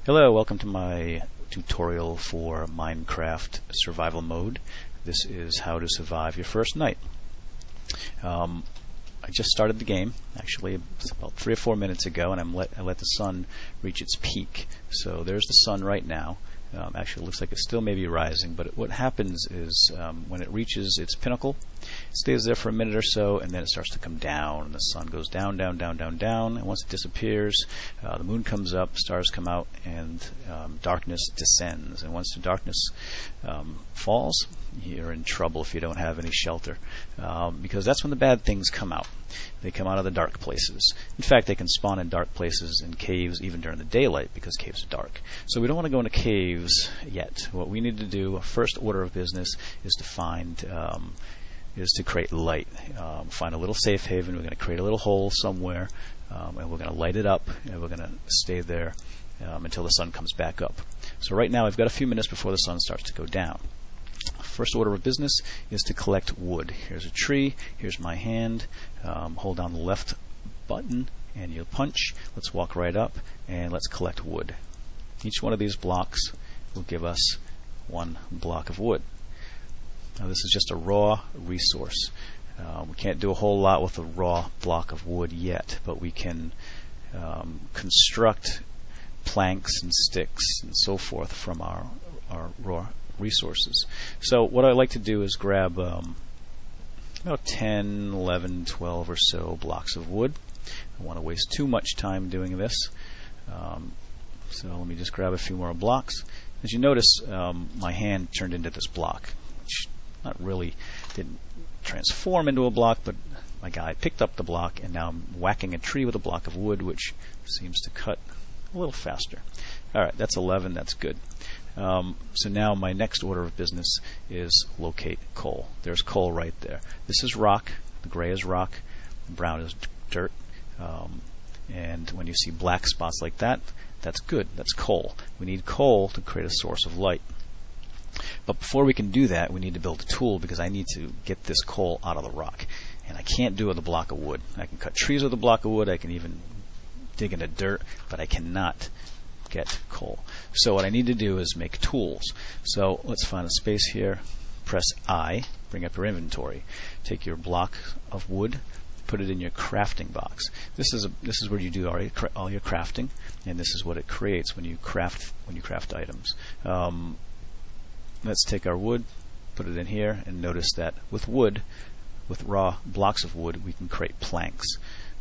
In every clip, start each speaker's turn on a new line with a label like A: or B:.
A: Hello, welcome to my tutorial for Minecraft survival mode. This is how to survive your first night. I just started the game, actually about 3 or 4 minutes ago, and I let the sun reach its peak. So there's the sun right now. Actually, it looks like it's still maybe rising, but what happens is when it reaches its pinnacle, it stays there for a minute or so, and then it starts to come down, and the sun goes down, down, down, down, down, and once it disappears, the moon comes up, stars come out, and darkness descends. And once the darkness falls, you're in trouble if you don't have any shelter, because that's when the bad things come out. They come out of the dark places. In fact, they can spawn in dark places in caves even during the daylight because caves are dark. So we don't want to go into caves yet. What we need to do, first order of business, is to create light. Find a little safe haven. We're going to create a little hole somewhere, and we're going to light it up, and we're going to stay there until the sun comes back up. So right now, I've got a few minutes before the sun starts to go down. First order of business is to collect wood. Here's a tree. Here's my hand. Hold down the left button and you'll punch. Let's walk right up and let's collect wood. Each one of these blocks will give us 1 block of wood. Now this is just a raw resource. We can't do a whole lot with a raw block of wood yet, but we can construct planks and sticks and so forth from our raw resources. So what I like to do is grab about 10, 11, 12 or so blocks of wood. I don't want to waste too much time doing this. So let me just grab a few more blocks. As you notice, my hand turned into this block, which not really didn't transform into a block, but my guy picked up the block, and now I'm whacking a tree with a block of wood, which seems to cut a little faster. Alright, that's 11, that's good. So now my next order of business is locate coal. There's coal right there. This is rock. The gray is rock. The brown is dirt. And when you see black spots like that, that's good. That's coal. We need coal to create a source of light. But before we can do that, we need to build a tool, because I need to get this coal out of the rock. And I can't do it with a block of wood. I can cut trees with a block of wood. I can even dig into dirt, but I cannot get coal. So what I need to do is make tools. So let's find a space here. Press I, bring up your inventory. Take your block of wood, put it in your crafting box. This is where you do all your crafting, and this is what it creates when you craft items. Let's take our wood, put it in here, and notice that with raw blocks of wood, we can create planks.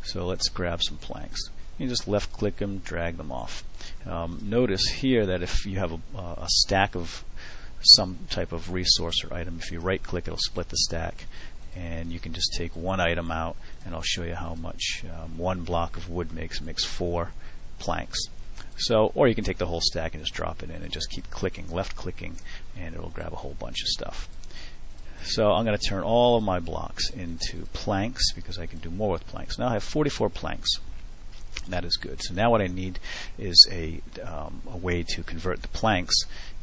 A: So let's grab some planks. You just left click them, drag them off. Notice here that if you have a stack of some type of resource or item, if you right click, it'll split the stack, and you can just take one item out, and I'll show you how much 1 block of wood makes. It makes 4 planks. So, or you can take the whole stack and just drop it in and just keep clicking, left clicking, and it'll grab a whole bunch of stuff. So I'm going to turn all of my blocks into planks, because I can do more with planks. Now I have 44 planks. That is good. So now what I need is a way to convert the planks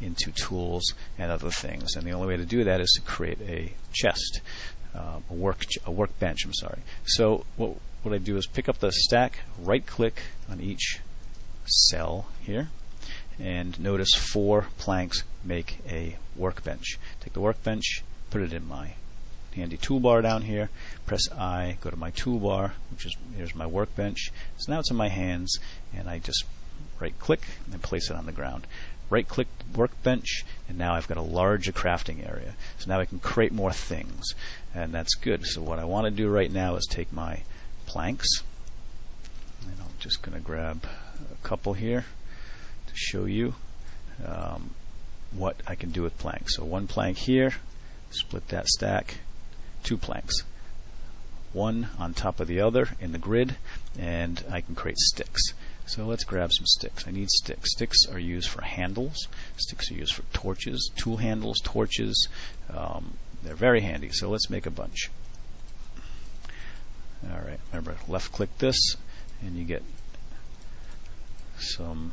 A: into tools and other things. And the only way to do that is to create a chest, a workbench. I'm sorry. So what I do is pick up the stack, right click on each cell here, and notice 4 planks make a workbench. Take the workbench, put it in my handy toolbar down here, press I, go to my toolbar, here's my workbench. So now it's in my hands, and I just right click and place it on the ground. Right click the workbench, and now I've got a larger crafting area. So now I can create more things, and that's good. So what I want to do right now is take my planks, and I'm just going to grab a couple here to show you what I can do with planks. So 1 plank here, split that stack, 2 planks, 1 on top of the other in the grid, and I can create sticks. So let's grab some sticks. I need sticks. Sticks are used for handles. Sticks are used for torches, tool handles, torches. They're very handy. So let's make a bunch. Alright, remember, left click this and you get some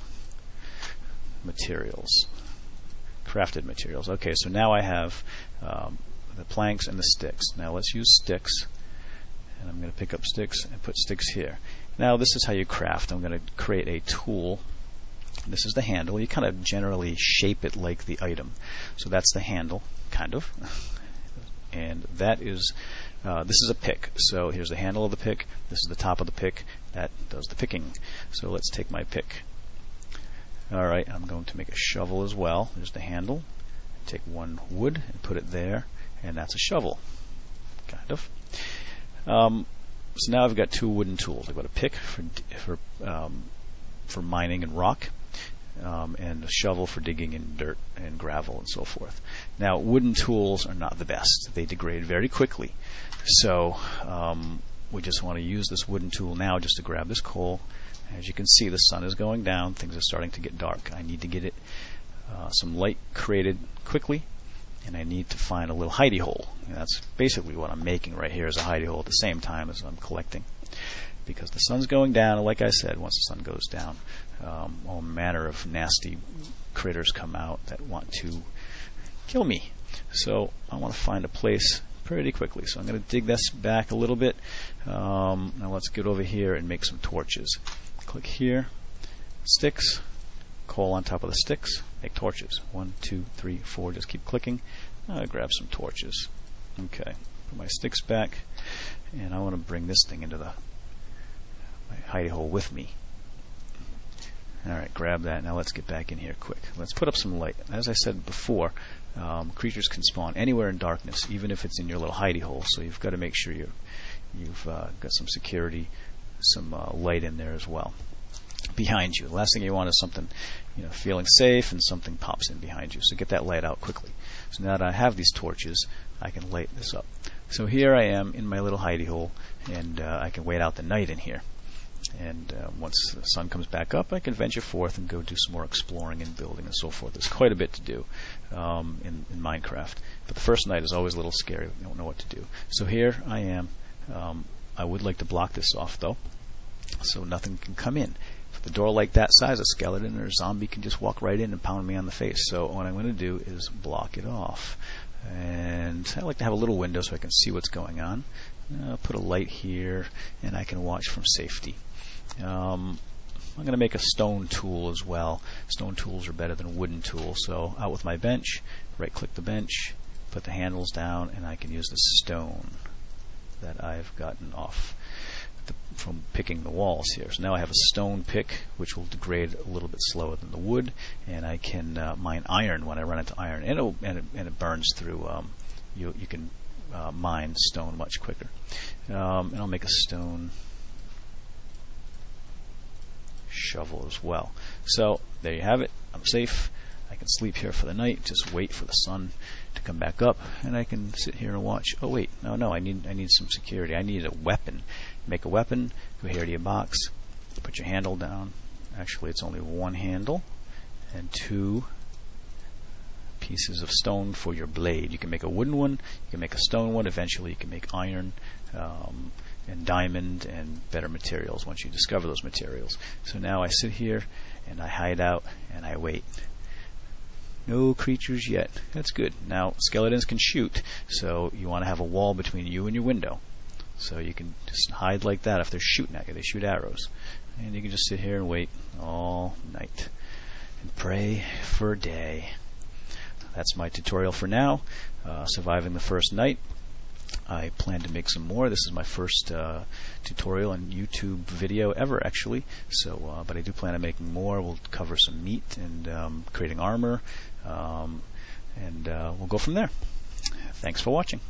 A: materials, crafted materials. Okay, so now I have the planks and the sticks. Now let's use sticks, and I'm going to pick up sticks and put sticks here. Now this is how you craft. I'm going to create a tool This is the handle. You kind of generally shape it like the item. So that's the handle, kind of. And that is, this is a pick. So here's the handle of the pick. This is the top of the pick. That does the picking. So let's take my pick. Alright, I'm going to make a shovel as well. There's the handle. Take one wood and put it there, and that's a shovel. Kind of. So now I've got two wooden tools. I've got a pick for mining and rock, and a shovel for digging in dirt and gravel and so forth. Now, wooden tools are not the best. They degrade very quickly. So we just want to use this wooden tool now just to grab this coal. As you can see, the sun is going down. Things are starting to get dark. I need to get it some light created quickly, and I need to find a little hidey hole. And that's basically what I'm making right here, is a hidey hole at the same time as I'm collecting. Because the sun's going down, and like I said, once the sun goes down, all manner of nasty critters come out that want to kill me. So I want to find a place pretty quickly. So I'm going to dig this back a little bit. Now let's get over here and make some torches. Click here, sticks, coal on top of the sticks, make torches. 1, 2, 3, 4, just keep clicking. I'll grab some torches. Okay, put my sticks back, and I want to bring this thing into my hidey hole with me. Alright, grab that. Now let's get back in here quick. Let's put up some light. As I said before, creatures can spawn anywhere in darkness, even if it's in your little hidey hole, so you've got to make sure you've got some security, some light in there as well. Behind you. The last thing you want is something, feeling safe, and something pops in behind you. So get that light out quickly. So now that I have these torches, I can light this up. So here I am in my little hidey hole, and I can wait out the night in here. And once the sun comes back up, I can venture forth and go do some more exploring and building and so forth. There's quite a bit to do in Minecraft. But the first night is always a little scary. You don't know what to do. So here I am. I would like to block this off, though, so nothing can come in. With a door like that size, a skeleton or a zombie can just walk right in and pound me on the face. So what I'm going to do is block it off. And I like to have a little window so I can see what's going on. Put a light here, and I can watch from safety. I'm going to make a stone tool as well. Stone tools are better than wooden tools. So out with my bench, right-click the bench, put the handles down, and I can use the stone that I've gotten off from picking the walls here. So now I have a stone pick, which will degrade a little bit slower than the wood, and I can mine iron when I run into iron, and it burns through. You can mine stone much quicker. And I'll make a stone shovel as well. So there you have it. I'm safe. I can sleep here for the night. Just wait for the sun to come back up, and I can sit here and watch. Oh wait, no, I need some security. I need a weapon. Make a weapon. Go here to your box. Put your handle down. Actually, it's only one handle and 2 pieces of stone for your blade. You can make a wooden one. You can make a stone one. Eventually, you can make iron and diamond and better materials once you discover those materials. So now I sit here and I hide out and I wait. No creatures yet. That's good. Now, skeletons can shoot, so you want to have a wall between you and your window. So you can just hide like that if they're shooting at you. They shoot arrows. And you can just sit here and wait all night and pray for day. That's my tutorial for now. Surviving the first night. I plan to make some more. This is my first tutorial and YouTube video ever, actually. So, but I do plan on making more. We'll cover some meat and creating armor, and we'll go from there. Thanks for watching.